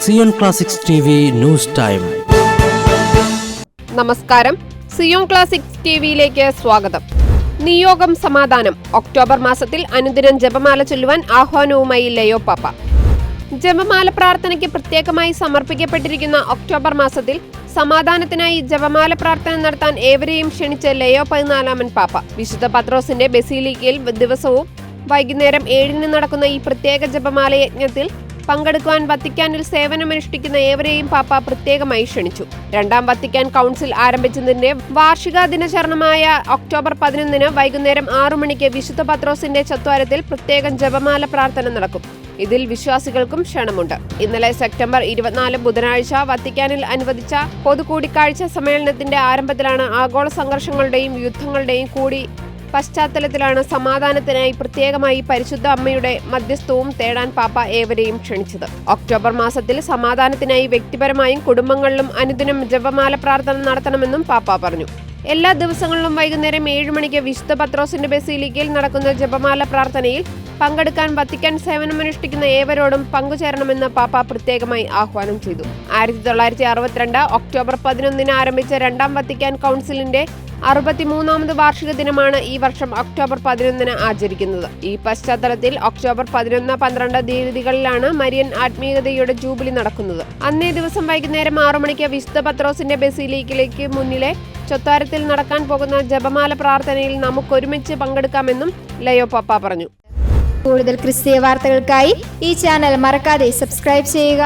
Zion classics TV news time. നമസ്കാരം, Zion classics ടിവിയിലേക്ക് സ്വാഗതം. നിയോഗം സമാധാനം. ഒക്ടോബർ മാസത്തിൽ അനുദിനം ജപമാല ചൊല്ലുവാൻ ആഹ്വാനവുമായി ലയോ പാപ്പ. ജപമാല പ്രാർത്ഥനയ്ക്ക് പ്രത്യേകമായി സമർപ്പിക്കപ്പെട്ടിരിക്കുന്ന ഒക്ടോബർ മാസത്തിൽ സമാധാനത്തിനായി ജപമാല പ്രാർത്ഥന നടത്താൻ ഏവരെയും ക്ഷണിച്ച് ലയോ 14 പാപ്പ. വിശുദ്ധ പത്രോസിന്റെ ബസിലിക്കയിൽ ദിവസവും വൈകുന്നേരം 7-ന് നടക്കുന്ന ഈ പ്രത്യേക ജപമാല യജ്ഞത്തിൽ പങ്കെടുക്കുവാൻ വത്തിക്കാനിൽ സേവനമനുഷ്ഠിക്കുന്ന ഏവരെയും പാപ്പ പ്രത്യേകമായി ക്ഷണിച്ചു. 2ാം വത്തിക്കാൻ കൗൺസിൽ ആരംഭിച്ചതിന്റെ വാർഷിക ദിനാചരണമായ ഒക്ടോബർ 11-ന് വൈകുന്നേരം 6 മണിക്ക് വിശുദ്ധ പത്രോസിന്റെ ചത്വാരത്തിൽ പ്രത്യേകം ജപമാല പ്രാർത്ഥന നടക്കും. ഇതിൽ വിശ്വാസികൾക്കും ക്ഷണമുണ്ട്. ഇന്നലെ സെപ്റ്റംബർ 24 ബുധനാഴ്ച വത്തിക്കാനിൽ അനുവദിച്ച പൊതുകൂടിക്കാഴ്ച സമ്മേളനത്തിന്റെ ആരംഭത്തിലാണ് ആഗോള സംഘർഷങ്ങളുടെയും യുദ്ധങ്ങളുടെയും കൂടി പശ്ചാത്തലത്തിലാണ് സമാധാനത്തിനായി പ്രത്യേകമായി പരിശുദ്ധ അമ്മയുടെ മധ്യസ്ഥവും തേടാൻ പാപ്പ ഏവരെയും ക്ഷണിച്ചത്. ഒക്ടോബർ മാസത്തിൽ സമാധാനത്തിനായി വ്യക്തിപരമായും കുടുംബങ്ങളിലും അനുദിനം ജപമാല പ്രാർത്ഥന നടത്തണമെന്നും പാപ്പ പറഞ്ഞു. എല്ലാ ദിവസങ്ങളിലും വൈകുന്നേരം 7 മണിക്ക് വിശുദ്ധ പത്രോസിന്റെ ബസിലിക്കയിൽ നടക്കുന്ന ജപമാല പ്രാർത്ഥനയിൽ പങ്കെടുക്കാൻ വത്തിക്കാൻ സേവനമനുഷ്ഠിക്കുന്ന ഏവരോടും പങ്കുചേരണമെന്ന് പാപ്പ പ്രത്യേകമായി ആഹ്വാനം ചെയ്തു. 1962 ഒക്ടോബർ 11-ന് ആരംഭിച്ച 2ാം വത്തിക്കാൻ കൗൺസിലിന്റെ 63ാമത് വാർഷിക ദിനമാണ് ഈ വർഷം ഒക്ടോബർ 11-ന് ആചരിക്കുന്നത്. ഈ പശ്ചാത്തലത്തിൽ ഒക്ടോബർ 11, 12 തീയതികളിലാണ് മരിയൻ ആത്മീയതയുടെ ജൂബിലി നടക്കുന്നത്. അന്നേ ദിവസം വൈകുന്നേരം 6 മണിക്ക് വിശുദ്ധ പത്രോസിന്റെ ബസിലിക്കയിലേക്ക് മുന്നിലെ ചൊത്താരത്തിൽ നടക്കാൻ പോകുന്ന ജപമാല പ്രാർത്ഥനയിൽ നമുക്കൊരുമിച്ച് പങ്കെടുക്കാമെന്നും ലയോ പാപ്പ പറഞ്ഞു. കൂടുതൽ ക്രിസ്തീയ വാർത്തകൾക്കായി ഈ ചാനൽ മറക്കാതെ സബ്സ്ക്രൈബ് ചെയ്യുക.